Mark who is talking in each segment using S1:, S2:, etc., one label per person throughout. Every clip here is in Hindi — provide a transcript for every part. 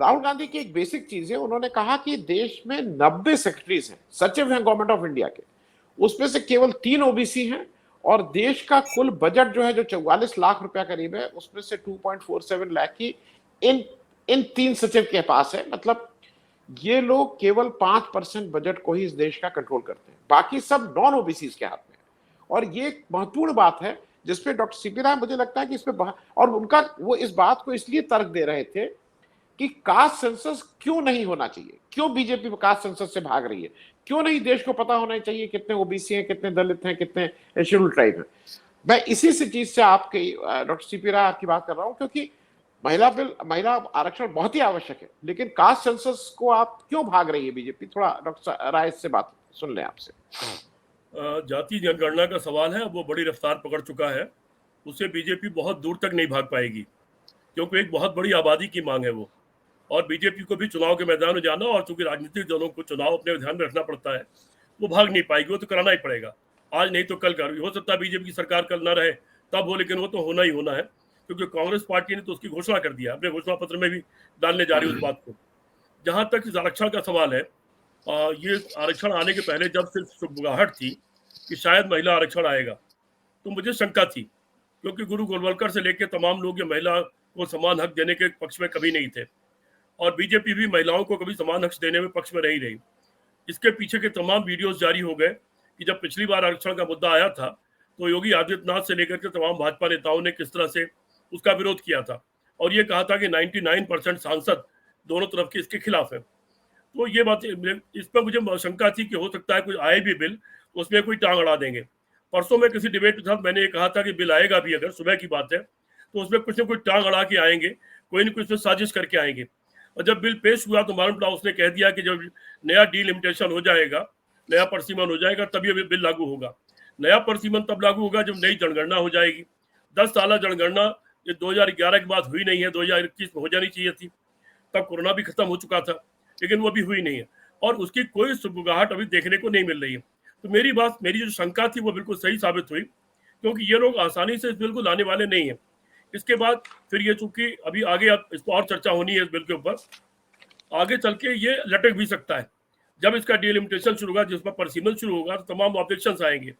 S1: राहुल गांधी की एक बेसिक चीज है, उन्होंने कहा कि देश में 90 सेक्रेटरीज हैं, सचिव हैं गवर्नमेंट ऑफ इंडिया के, उसमें से केवल 3 ओबीसी हैं, और देश का कुल बजट जो है जो 44 लाख रुपया करीब है, उसमें से 2.47 लाख की इन इन 3 सचिव के पास है। मतलब ये लोग केवल 5% बजट को ही इस देश का कंट्रोल करते हैं, बाकी सब नॉन ओबीसी के हाथ में है। और ये एक महत्वपूर्ण बात है जिसपे डॉक्टर सीपी राय, मुझे लगता है कि इसपे, और उनका वो इस बात को इसलिए तर्क दे रहे थे कि कास्ट सेंसस क्यों नहीं होना चाहिए, क्यों बीजेपी कास्ट सेंसस से भाग रही है, क्यों नहीं देश को पता होना चाहिए कितने ओबीसी हैं, कितने दलित हैं, कितने शेड्यूल्ड ट्राइब हैं। मैं इसी से चीज से आपके डॉक्टर सीपी राय आपकी बात कर रहा हूं, क्योंकि महिला आरक्षण बहुत ही आवश्यक है, लेकिन कास्ट सेंसस को आप क्यों भाग रही है बीजेपी? थोड़ा डॉक्टर राय से बात सुन लें आपसे।
S2: जाति जनगणना का सवाल है, वो बड़ी रफ्तार पकड़ चुका है, उससे बीजेपी बहुत दूर तक नहीं भाग पाएगी, क्योंकि एक बहुत बड़ी आबादी की मांग है वो। और बीजेपी को भी चुनाव के मैदान में जाना, और चूंकि राजनीतिक दलों को चुनाव अपने ध्यान में रखना पड़ता है, वो भाग नहीं पाएगी, वो तो कराना ही पड़ेगा। आज नहीं तो कल कर, हो सकता है बीजेपी की सरकार कल ना रहे तब हो, लेकिन वो तो होना ही होना है, क्योंकि कांग्रेस पार्टी ने तो उसकी घोषणा कर दिया, अपने घोषणा पत्र में भी डालने जा रही है उस बात को। जहां तक इस आरक्षण का सवाल है, ये आरक्षण आने के पहले जब सिर्फ शुभगाहट थी कि शायद महिला आरक्षण आएगा, तो मुझे शंका थी, क्योंकि गुरु गोलवलकर से लेकर तमाम लोग ये महिला को समान हक देने के पक्ष में कभी नहीं थे, और बीजेपी भी महिलाओं को कभी समान हक देने में पक्ष में नहीं रही। इसके पीछे के तमाम वीडियोस जारी हो गए कि जब पिछली बार आरक्षण का मुद्दा आया था, तो योगी आदित्यनाथ से लेकर के तमाम भाजपा नेताओं ने किस तरह से उसका विरोध किया था, और ये कहा था कि 99% सांसद दोनों तरफ के इसके खिलाफ है। तो ये बात, इस पर मुझे शंका थी कि हो सकता है कोई आए भी बिल, तो उसमें कोई टांग अड़ा देंगे। परसों में किसी डिबेट के साथ मैंने ये कहा था कि बिल आएगा भी, अगर सुबह की बात है, तो उसमें कुछ न कुछ टांग अड़ा के आएंगे, कोई न कुछ साजिश करके आएंगे। और जब बिल पेश हुआ तो मालूम पड़ा उसने कह दिया कि जब नया डीलिमिटेशन हो जाएगा, नया परसीमन हो जाएगा, तब ये बिल लागू होगा। नया परसीमन तब लागू होगा जब नई जनगणना हो जाएगी। 10 साल जनगणना ये 2011 के बाद हुई नहीं है, 2021 में हो जानी चाहिए थी, तब कोरोना भी खत्म हो चुका था, लेकिन वो भी हुई नहीं है, और उसकी कोई सुगबुगाहट अभी देखने को नहीं मिल रही है। तो मेरी जो शंका थी वो बिल्कुल सही साबित हुई, क्योंकि ये लोग आसानी से इस बिल को लाने वाले नहीं है। इसके बाद फिर ये, चूंकि अभी आगे अब इस पर और चर्चा होनी है इस बिल के ऊपर, आगे चल के ये लटक भी सकता है। जब इसका डिलिमिटेशन शुरू होगा, जिस पर परसीमन शुरू होगा, तो तमाम ऑब्जेक्शन आएंगे,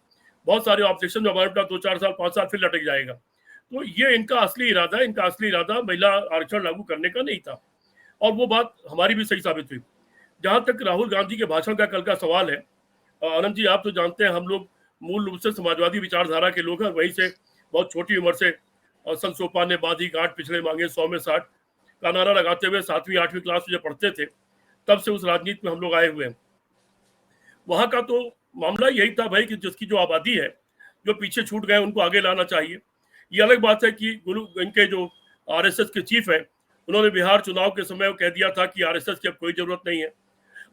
S2: बहुत सारे ऑब्जेक्शन में हमारे पास 2-4 साल 5 साल फिर लटक जाएगा। तो ये इनका असली इरादा महिला आरक्षण लागू करने का नहीं था, और वो बात हमारी भी सही साबित हुई। जहां तक राहुल गांधी के भाषण का कल का सवाल है, आनंद जी आप तो जानते हैं हम लोग मूल रूप से समाजवादी विचारधारा के लोग हैं, वहीं से बहुत छोटी उम्र से संत सोपान ने बांधी गांठ पिछले मांगे 100 में 60 का नारा लगाते हुए 7वीं 8वीं क्लास में जब पढ़ते थे, तब से उस राजनीति में हम लोग आए हुए हैं। वहां का तो मामला यही था भाई कि जिसकी जो आबादी है, जो पीछे छूट गए, उनको आगे लाना चाहिए। ये अलग बात है कि इनके जो आरएसएस के चीफ हैं, उन्होंने बिहार चुनाव के समय कह दिया था कि आरएसएस की अब कोई जरूरत नहीं है।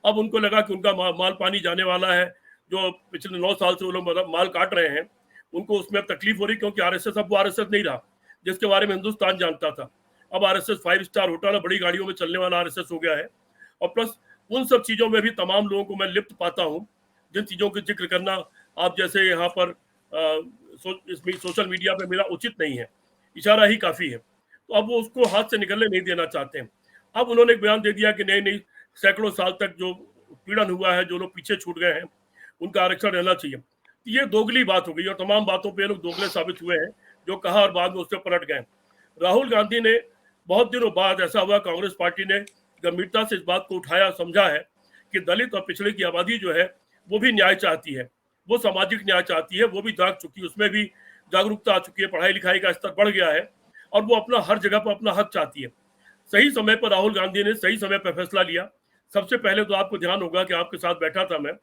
S2: अब उनको लगा कि उनका माल पानी जाने वाला है, जो पिछले 9 साल से वो लोग माल काट रहे हैं, उनको उसमें अब तकलीफ हो रही, क्योंकि आरएसएस अब वो आरएसएस नहीं रहा जिसके बारे में हिंदुस्तान जानता था। अब आरएसएस 5 स्टार होटल और बड़ी गाड़ियों में चलने वाला आरएसएस हो गया है। और प्लस उन सब चीजों में भी तमाम लोगों को मैं लिप्त पाता हूँ, जिन चीजों का जिक्र करना आप जैसे यहाँ पर सोशल मीडिया पे मेरा उचित नहीं है, इशारा ही काफी है। तो अब वो उसको हाथ से निकलने नहीं देना चाहते हैं। अब उन्होंने एक बयान दे दिया कि नहीं, सैकड़ों साल तक जो पीड़न हुआ है, जो लोग पीछे छूट गए हैं, उनका आरक्षण रहना चाहिए। तो ये दोगली बात हो गई, और तमाम बातों पे लोग दोगले साबित हुए हैं, जो कहा और बाद में उससे पलट गए। राहुल गांधी ने बहुत दिनों बाद, ऐसा हुआ कांग्रेस पार्टी ने गंभीरता से इस बात को उठाया, समझा है कि दलित और पिछड़े की आबादी जो है वो भी न्याय चाहती है, वो सामाजिक न्याय चाहती है, वो भी जाग चुकी है, उसमें भी जागरूकता आ चुकी है, पढ़ाई लिखाई का स्तर बढ़ गया है, और वो अपना हर जगह पर अपना हक चाहती है। सही समय पर राहुल गांधी ने सही समय पर फैसला लिया। सबसे पहले तो आपको ध्यान होगा कि आपके साथ बैठा था मैं,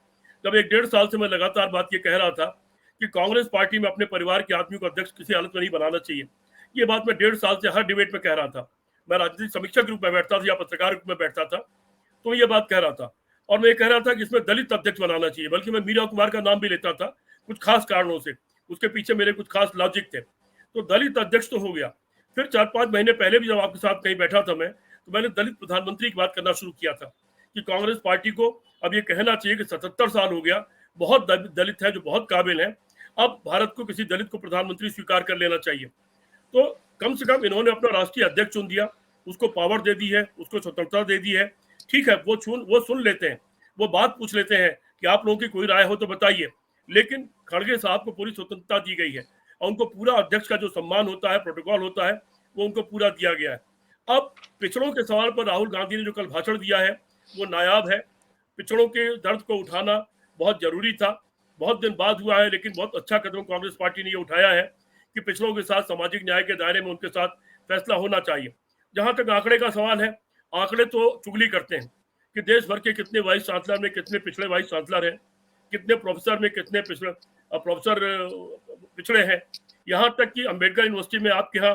S2: जब 1-1.5 साल से मैं लगातार बात ये कह रहा था कि कांग्रेस पार्टी में अपने परिवार के आदमी को अध्यक्ष किसी हालत में नहीं बनाना चाहिए। ये बात मैं 1.5 साल से हर डिबेट में कह रहा था। मैं राजनीतिक समीक्षक रूप में बैठता था या पत्रकार रूप में बैठता था, तो ये बात कह रहा था, और मैं ये कह रहा था कि इसमें दलित अध्यक्ष बनाना चाहिए, बल्कि मैं मीरा कुमार का नाम भी लेता था कुछ खास कारणों से, उसके पीछे मेरे कुछ खास लॉजिक थे। तो दलित अध्यक्ष तो हो गया। फिर 4-5 महीने पहले भी जब आपके साथ कहीं बैठा था मैं, तो मैंने दलित प्रधानमंत्री की बात करना शुरू किया था कि कांग्रेस पार्टी को अब ये कहना चाहिए कि 77 साल हो गया, बहुत दलित है जो बहुत काबिल है, अब भारत को किसी दलित को प्रधानमंत्री स्वीकार कर लेना चाहिए। तो कम से कम इन्होंने अपना राष्ट्रीय अध्यक्ष चुन दिया, उसको पावर दे दी है, उसको स्वतंत्रता दे दी है, ठीक है, वो सुन लेते हैं, वो बात पूछ लेते हैं कि आप लोगों की कोई राय हो तो बताइए, लेकिन खड़गे साहब को पूरी स्वतंत्रता दी गई है और उनको पूरा अध्यक्ष का जो सम्मान होता है, प्रोटोकॉल होता है, वो उनको पूरा दिया गया है। अब पिछड़ों के सवाल पर राहुल गांधी ने जो कल भाषण दिया है वो नायाब है। पिछड़ों के दर्द को उठाना बहुत जरूरी था, बहुत दिन बाद हुआ है, लेकिन बहुत अच्छा कदम कांग्रेस पार्टी ने ये उठाया है कि पिछड़ों के साथ सामाजिक न्याय के दायरे में उनके साथ फैसला होना चाहिए। जहां तक आंकड़े का सवाल है, आंकड़े तो चुगली करते हैं कि देश भर के कितने वाइस चांसलर में कितने पिछड़े वाइस चांसलर हैं, कितने प्रोफेसर में कितने प्रोफेसर पिछड़े हैं। यहाँ तक कि अंबेडकर यूनिवर्सिटी में आपके यहाँ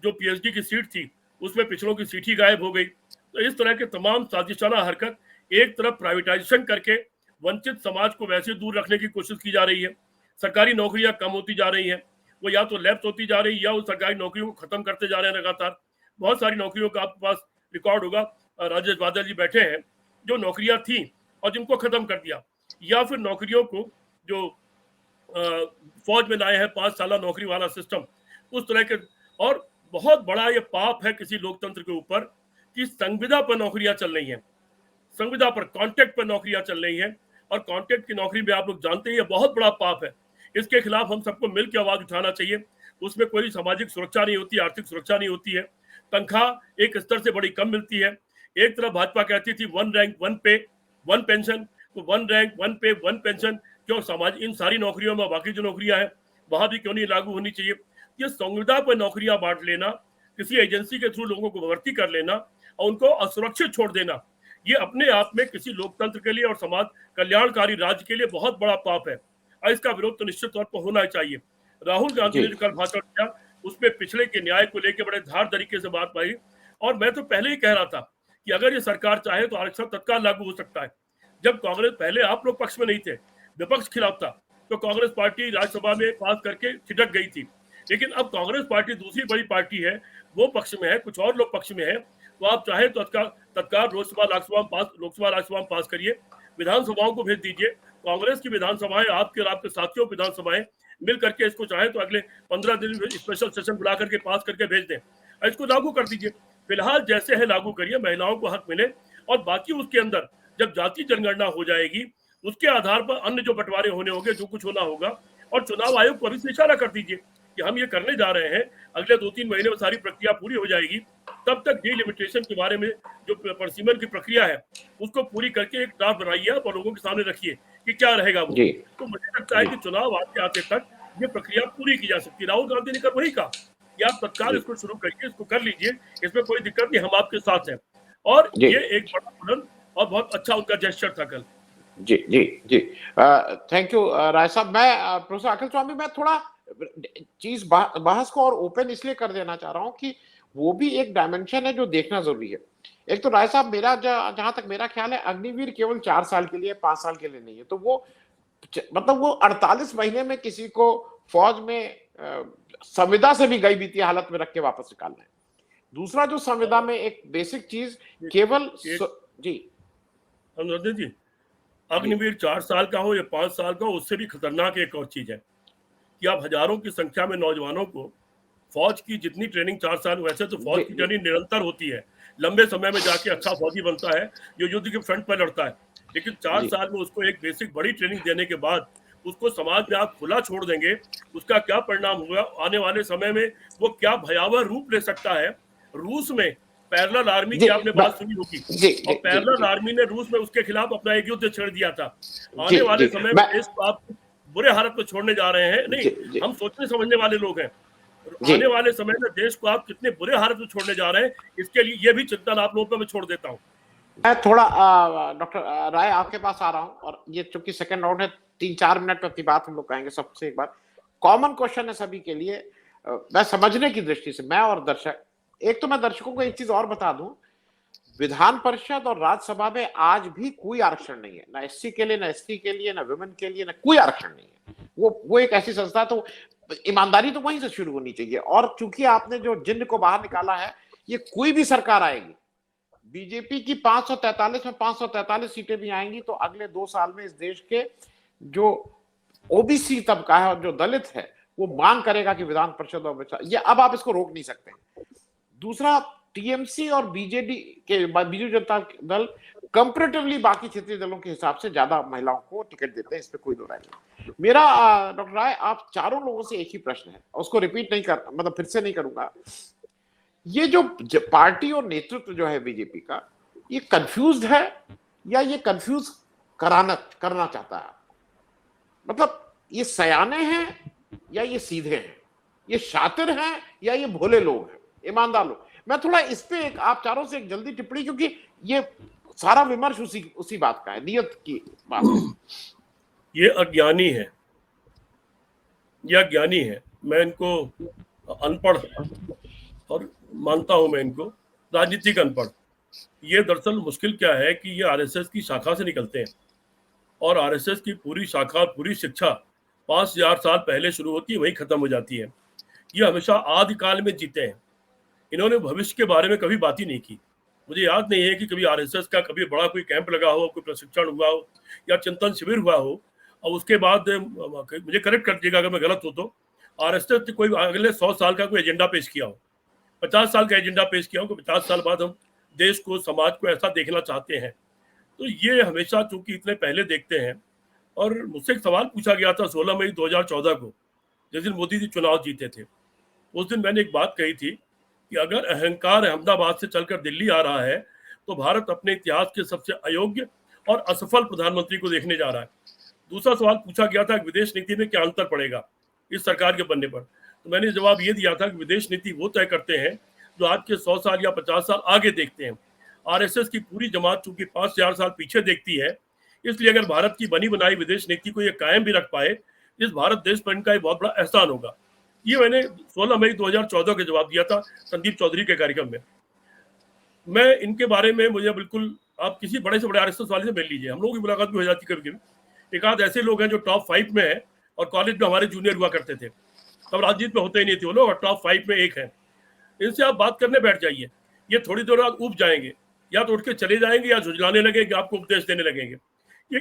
S2: जो पीएचडी की सीट थी उसमें पिछड़ों की सीट ही गायब हो गई। तो इस तरह के तमाम साजिशाना हरकत, एक तरफ प्राइवेटाइजेशन करके वंचित समाज को वैसे दूर रखने की कोशिश की जा रही है, सरकारी नौकरियां कम होती जा रही हैं, वो या तो लैप्स होती जा रही है या वो सरकारी नौकरियों को खत्म करते जा रहे हैं लगातार। बहुत सारी नौकरियों का आपके पास रिकॉर्ड होगा, राजेश बादल जी बैठे हैं, जो नौकरियां थी और जिनको खत्म कर दिया, या फिर नौकरियों को जो फौज में लाए हैं 5 साल नौकरी वाला सिस्टम, उस तरह के। और बहुत बड़ा ये पाप है किसी लोकतंत्र के ऊपर कि संविदा पर नौकरियां चल रही हैं, संविदा पर कॉन्ट्रैक्ट पर नौकरियां चल रही हैं, और कॉन्ट्रैक्ट की नौकरी में आप लोग जानते हैं ये बहुत बड़ा पाप है। इसके खिलाफ हम सबको मिलकर आवाज उठाना चाहिए। उसमें कोई सामाजिक सुरक्षा नहीं होती, आर्थिक सुरक्षा नहीं होती है, तनख्वाह एक स्तर से बड़ी कम मिलती है। एक तरफ भाजपा कहती थी 1 रैंक 1 पे 1 पेंशन, तो 1 रैंक 1 पे 1 पेंशन क्यों समाज इन सारी नौकरियों में बाकी जो नौकरियां हैं वहां भी क्यों नहीं लागू होनी चाहिए? ये संविदा पर नौकरियां बांट लेना, किसी एजेंसी के थ्रू लोगों को भर्ती कर लेना और उनको असुरक्षित छोड़ देना, ये अपने आप में किसी लोकतंत्र के लिए और समाज कल्याणकारी राज्य के लिए बहुत बड़ा पाप है, और इसका विरोध तो निश्चित तौर पर होना चाहिए। राहुल गांधी ने जो कल भाषण दिया उसमें पिछड़े के न्याय को लेकर बड़े धार तरीके से बात पाई, और मैं तो पहले ही कह रहा था कि अगर ये सरकार चाहे तो आरक्षण तत्काल लागू हो सकता है। जब कांग्रेस, पहले आप लोग पक्ष में नहीं थे, विपक्ष खिलाफ था, तो कांग्रेस पार्टी राज्यसभा में पास करके छिटक गई थी, लेकिन अब कांग्रेस पार्टी दूसरी बड़ी पार्टी है, वो पक्ष में है, कुछ और लोग पक्ष में है, तो आप चाहे तो तत्काल लोकसभा राज्यसभा में पास करिए, विधानसभाओं को भेज दीजिए। कांग्रेस की विधानसभाएं, आपके और आपके साथियों विधानसभाएं मिल करके इसको चाहे तो अगले 15 दिन में स्पेशल सेशन बुला करके पास करके भेज दें, इसको लागू कर दीजिए। फिलहाल जैसे है लागू करिए, महिलाओं को हक मिले, और बाकी उसके अंदर जब जाति जनगणना हो जाएगी उसके आधार पर अन्य जो बंटवारे होने होंगे, जो कुछ होना होगा, और चुनाव आयोग को अभी से इशारा कर दीजिए कि हम ये करने जा रहे हैं, अगले 2-3 महीने में सारी प्रक्रिया पूरी हो जाएगी, तब तक डिलिमिटेशन के बारे में जो परसीमन की प्रक्रिया है उसको पूरी करके एक ड्राफ्ट बनाइए और लोगों के सामने रखिए कि क्या रहेगा वो। तो मुझे लगता है कि चुनाव आते आते तक ये प्रक्रिया पूरी की जा सकती है। राहुल गांधी ने कल वही कहा कि आप तत्काल इसको शुरू करिए, इसको कर लीजिए, इसमें कोई दिक्कत नहीं, हम आपके साथ हैं, और ये एक बड़ा बुलंद और बहुत अच्छा उनका जेस्चर था कल।
S1: जी जी जी, थैंक यू राय साहब। मैं प्रोफेसर अखिल स्वामी, मैं थोड़ा चीज बहस को और ओपन इसलिए कर देना चाह रहा हूं कि वो भी एक डायमेंशन है जो देखना जरूरी है। एक तो राय साहब, मेरा जहां तक मेरा ख्याल है, अग्निवीर केवल 4 साल के लिए, 5 साल के लिए नहीं है, तो वो मतलब वो 48 महीने में किसी को फौज में संविदा से भी गई बीती हालत में रख के वापस निकालना है। दूसरा जो संविदा में एक बेसिक चीज केवल जी
S2: अनुराधा जी, अग्निवीर 4 साल का हो या 5 साल का हो, उससे भी खतरनाक एक और चीज है कि आप हजारों की संख्या में नौजवानों को फौज की जितनी ट्रेनिंग 4 साल, वैसे तो फौज की ट्रेनिंग निरंतर होती है, लंबे समय में जाके अच्छा फौजी बनता है जो युद्ध के फ्रंट पर लड़ता है, लेकिन 4 साल में उसको एक बेसिक बड़ी ट्रेनिंग देने के बाद उसको समाज में आप खुला छोड़ देंगे, उसका क्या परिणाम होगा आने वाले समय में, वो क्या भयावह रूप ले सकता है। रूस में पैरेलल आर्मी की आपने बात सुनी होगी, और पैरेलल आर्मी ने रूस में उसके खिलाफ अपना एक युद्ध छेड़ दिया था। आने वाले समय में इसको आप बुरे हालत में छोड़ने जा रहे हैं, नहीं, हम सोचने समझने वाले लोग हैं, आने वाले समय में देश को आप कितने बुरे हालत में छोड़ने जा रहे हैं, इसके लिए ये भी चिंतन आप लोगों पर मैं छोड़ देता हूँ।
S1: मैं थोड़ा डॉक्टर राय आपके पास आ रहा हूँ, और ये चूंकि सेकंड राउंड है, 3-4 मिनट में अपनी बात हम लोग कहेंगे। सबसे एक बार कॉमन क्वेश्चन है सभी के लिए, मैं समझने की दृष्टि से, मैं और दर्शक, एक तो मैं दर्शकों को एक चीज और बता दूं, विधान परिषद और राज्यसभा में आज भी कोई आरक्षण नहीं है, ना एससी के लिए, ना एसटी के लिए, ना वुमेन के लिए, ना कोई आरक्षण नहीं है। वो एक ऐसी संस्था, तो ईमानदारी तो वहीं से शुरू होनी चाहिए। और चूंकि आपने जो जिन्न को बाहर निकाला है, ये कोई भी सरकार आएगी, बीजेपी की 543 में 543 सीटें भी आएंगी, तो अगले 2 साल में इस देश के जो ओबीसी तबका है और जो दलित है, वो मांग करेगा कि विधान परिषद और ये अब आप इसको रोक नहीं सकते। दूसरा, टीएमसी और बीजेडी के बीजू जनता दल कंपैरेटिवली बाकी क्षेत्रीय दलों के हिसाब से ज्यादा महिलाओं को टिकट देते हैं, इसमें कोई दो राय नहीं। मेरा डॉक्टर राय, आप चारों लोगों से एक ही प्रश्न है, उसको रिपीट नहीं कर, मतलब फिर से नहीं करूंगा। ये जो पार्टी और नेतृत्व जो है बीजेपी का, ये कंफ्यूज्ड है या ये कंफ्यूज करना चाहता है? मतलब ये सयाने हैं या ये सीधे हैं, ये शातिर हैं या ये भोले लोग हैं, ईमानदार लोग? मैं थोड़ा इस पे एक आप चारों से एक जल्दी टिप्पणी, क्योंकि ये सारा विमर्श उसी बात का है, नियत की बात है।
S2: ये अज्ञानी है, मैं इनको अनपढ़ और मानता हूं, मैं इनको राजनीतिक अनपढ़। ये दरअसल मुश्किल क्या है कि ये आरएसएस की शाखा से निकलते हैं, और आरएसएस की पूरी शाखा, पूरी शिक्षा 5000 साल पहले शुरू होती है, वही खत्म हो जाती है। ये हमेशा आदिकाल में जीते हैं, इन्होंने भविष्य के बारे में कभी बात ही नहीं की। मुझे याद नहीं है कि कभी आरएसएस का कभी बड़ा कोई कैंप लगा हो, कोई प्रशिक्षण हुआ हो या चिंतन शिविर हुआ हो, और उसके बाद मुझे करेक्ट कर दीजिएगा अगर मैं गलत हो तो, आरएसएस ने कोई अगले 100 साल का कोई एजेंडा पेश किया हो, 50 साल का एजेंडा पेश किया हो कि 50 साल बाद हम देश को, समाज को ऐसा देखना चाहते हैं। तो ये हमेशा चूंकि इतने पहले देखते हैं। और मुझसे एक सवाल पूछा गया था 16 मई 2014 को, जिस दिन मोदी जी चुनाव जीते थे। उस दिन मैंने एक बात कही थी कि अगर अहंकार अहमदाबाद से चलकर दिल्ली आ रहा है तो भारत अपने इतिहास के सबसे अयोग्य और असफल प्रधानमंत्री को देखने जा रहा है। दूसरा सवाल पूछा गया था कि विदेश नीति में क्या अंतर पड़ेगा इस सरकार के बनने पर, तो मैंने जवाब ये दिया था कि विदेश नीति वो तय करते हैं जो आज के 100 साल या 50 साल आगे देखते हैं। आरएसएस की पूरी जमात चूंकि 5000 साल पीछे देखती है, इसलिए अगर भारत की बनी बनाई विदेश नीति को ये कायम भी रख पाए, इस भारत देश पर इनका एक बहुत बड़ा एहसान होगा। ये मैंने 16 मई 2014 के जवाब दिया था संदीप चौधरी के कार्यक्रम में। मैं इनके बारे में, मुझे बिल्कुल, आप किसी बड़े से बड़े आरएसएस वाले से मिल लीजिए, हम लोगों की मुलाकात भी हो जाती कभी कभी। एक आध ऐसे लोग हैं जो टॉप 5 में है और कॉलेज में हमारे जूनियर हुआ करते थे, तब राजनीति में होते ही नहीं थे वो लोग, और टॉप 5 में एक है। इनसे आप बात करने बैठ जाइए, ये थोड़ी देर बाद उब जाएंगे, या तो उठ के चले जाएंगे या झुझलाने लगेंगे, आपको उपदेश देने लगेंगे। ये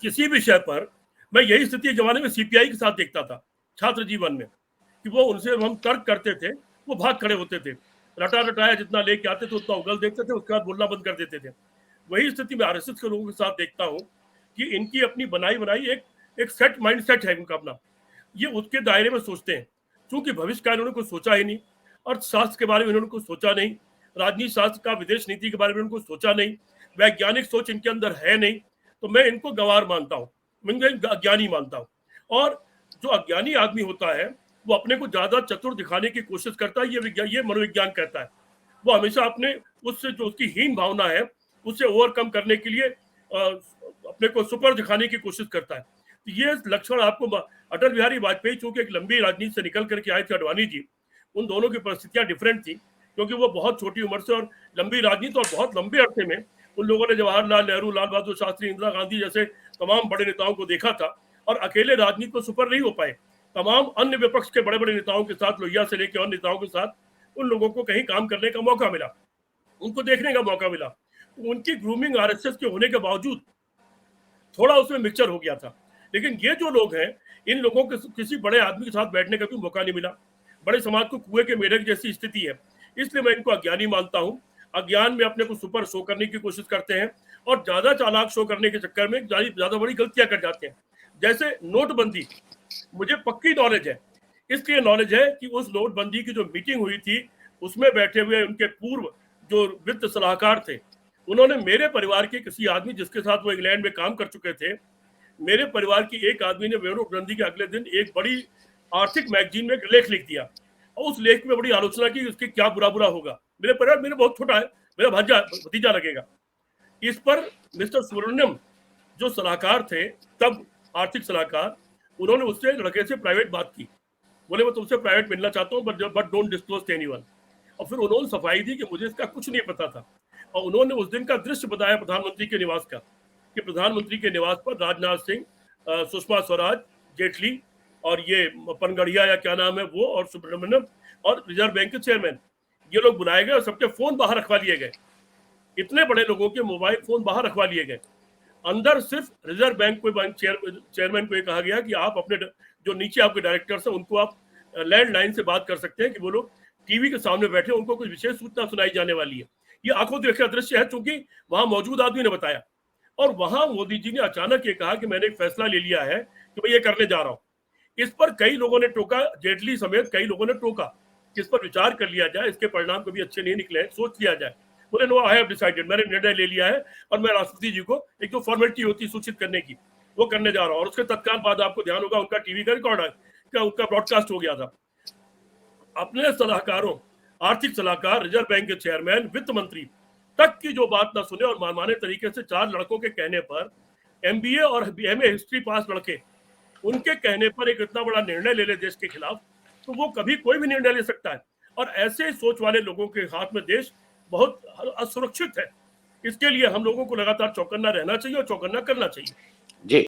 S2: किसी विषय पर, मैं यही स्थिति जमाने में सीपीआई के साथ देखता था छात्र जीवन में, कि वो उनसे हम तर्क करते थे, वो भाग खड़े होते थे, रटा रटाया जितना लेके आते थे उतना उगल देखते थे, उसके बाद बोलना बंद कर देते थे। वही स्थिति में आरएसएस के लोगों के साथ देखता हूँ कि इनकी अपनी बनाई एक सेट माइंड सेट है इनका अपना, ये उसके दायरे में सोचते हैं। क्योंकि भविष्य का इन्होंने कुछ सोचा ही नहीं, अर्थशास्त्र के बारे में इन्होंने कुछ सोचा नहीं, राजनीति शास्त्र का, विदेश नीति के बारे में इन्होंने कुछ सोचा नहीं, वैज्ञानिक सोच इनके अंदर है नहीं। तो मैं इनको गंवार मानता हूँ, मैं अज्ञानी मानता हूँ। और जो अज्ञानी आदमी होता है वो अपने को ज्यादा चतुर दिखाने की कोशिश करता है, ये मनोविज्ञान कहता है। वो हमेशा अपने उससे जो उसकी हीन भावना है उससे ओवरकम करने के लिए अपने को सुपर दिखाने की कोशिश करता है। तो ये लक्षण आपको अटल बिहारी वाजपेयी, चूंकि एक लंबी राजनीति से निकल करके आए थे अडवाणी जी, उन दोनों की परिस्थितियां डिफरेंट थी, क्योंकि वो बहुत छोटी उम्र से और लंबी राजनीति और बहुत लंबे अरसे में उन लोगों ने जवाहरलाल नेहरू, लाल बहादुर शास्त्री, इंदिरा गांधी जैसे तमाम बड़े नेताओं को देखा था, और अकेले राजनीति को सुपर नहीं हो पाए। तमाम अन्य विपक्ष के बड़े बड़े नेताओं के साथ, लोहिया से लेकर और नेताओं के साथ उन लोगों को कहीं काम करने का मौका मिला, उनको देखने का मौका मिला। तो उनकी ग्रूमिंग आरएसएस के होने के बावजूद थोड़ा उसमें मिक्सचर हो गया था। लेकिन ये जो लोग हैं, इन लोगों के किसी बड़े आदमी के साथ बैठने का भी मौका नहीं मिला, बड़े समाज को कुएं के मेढक जैसी स्थिति है। इसलिए मैं इनको अज्ञानी मानता हूँ। अज्ञान में अपने को सुपर शो करने की कोशिश करते हैं, और ज्यादा चालाक शो करने के चक्कर में ज्यादा बड़ी गलतियां कर जाते हैं। जैसे नोटबंदी, मुझे पक्की नॉलेज है, इसलिए नॉलेज है कि उस नोटबंदी की जो मीटिंग हुई थी उसमें बैठे हुए उनके पूर्व जो वित्त सलाहकार थे, उन्होंने मेरे परिवार के किसी आदमी जिसके साथ वो इंग्लैंड में काम कर चुके थे, मेरे परिवार की एक आदमी ने नोटबंदी के अगले दिन एक बड़ी आर्थिक मैगजीन में एक लेख लिख दिया, और उस लेख में बड़ी आलोचना की उसके क्या बुरा होगा। मेरे परिवार, मेरे बहुत छोटा है, मेरा भतीजा लगेगा। इस पर मिस्टर सुब्रमण्यम जो सलाहकार थे तब, आर्थिक सलाहकार, उन्होंने उससे लड़के से प्राइवेट बात की, बोले मैं तुमसे प्राइवेट मिलना चाहता हूँ, but don't disclose to anyone. और फिर उन्होंने सफाई दी कि मुझे इसका कुछ नहीं पता था, और उन्होंने उस दिन का दृश्य बताया प्रधानमंत्री के निवास का, कि प्रधानमंत्री के निवास पर राजनाथ सिंह, सुषमा स्वराज, जेटली और ये पनगढ़िया या क्या नाम है वो, और सुब्रमण्यम और रिजर्व बैंक के चेयरमैन, ये लोग बुलाए गए और सबके फोन बाहर रखवा लिए गए। इतने बड़े लोगों के मोबाइल फोन बाहर रखवा लिए गए। अंदर सिर्फ रिजर्व बैंक को, चेयरमैन को ये कहा गया कि आप अपने जो नीचे आपके डायरेक्टर्स हैं उनको आप लैंडलाइन से बात कर सकते हैं कि वो लोग टीवी के सामने बैठे उनको कुछ विशेष सूचना सुनाई जाने वाली है। ये आंखों देखा दृश्य है, चूंकि वहां मौजूद आदमी ने बताया, और वहां मोदी जी ने अचानक ये कहा कि मैंने एक फैसला ले लिया है कि मैं ये करने जा रहा हूं। इस पर कई लोगों ने टोका, जेटली समेत कई लोगों ने टोका कि इस पर विचार कर लिया जाए, इसके परिणाम कभी अच्छे नहीं निकले, सोच लिया जाए। बोले नो, आई हैव डिसाइडेड, मैंने निर्णय ले लिया है और मैं राष्ट्रपति जी को एक जो फॉर्मेलिटी होती है सूचित करने की, वो करने जा रहा हूं। और उसके तत्काल बाद आपको ध्यान होगा उनका टीवी का रिकॉर्ड है, उनका ब्रॉडकास्ट हो गया था। अपने सलाहकारों, आर्थिक सलाहकार, रिजर्व बैंक के चेयरमैन, वित्त मंत्री तक की जो बात ना सुने और मनमाने तरीके से 4 लड़कों के कहने पर, MBA और MA हिस्ट्री पास लड़के, उनके कहने पर एक इतना बड़ा निर्णय ले ले देश के खिलाफ, तो वो कभी कोई भी निर्णय ले सकता है। और ऐसे सोच वाले लोगों के हाथ में देश बहुत असुरक्षित है। इसके लिए हम लोगों को लगातार चौकन्ना रहना चाहिए और चौकन्ना करना चाहिए।
S1: जी।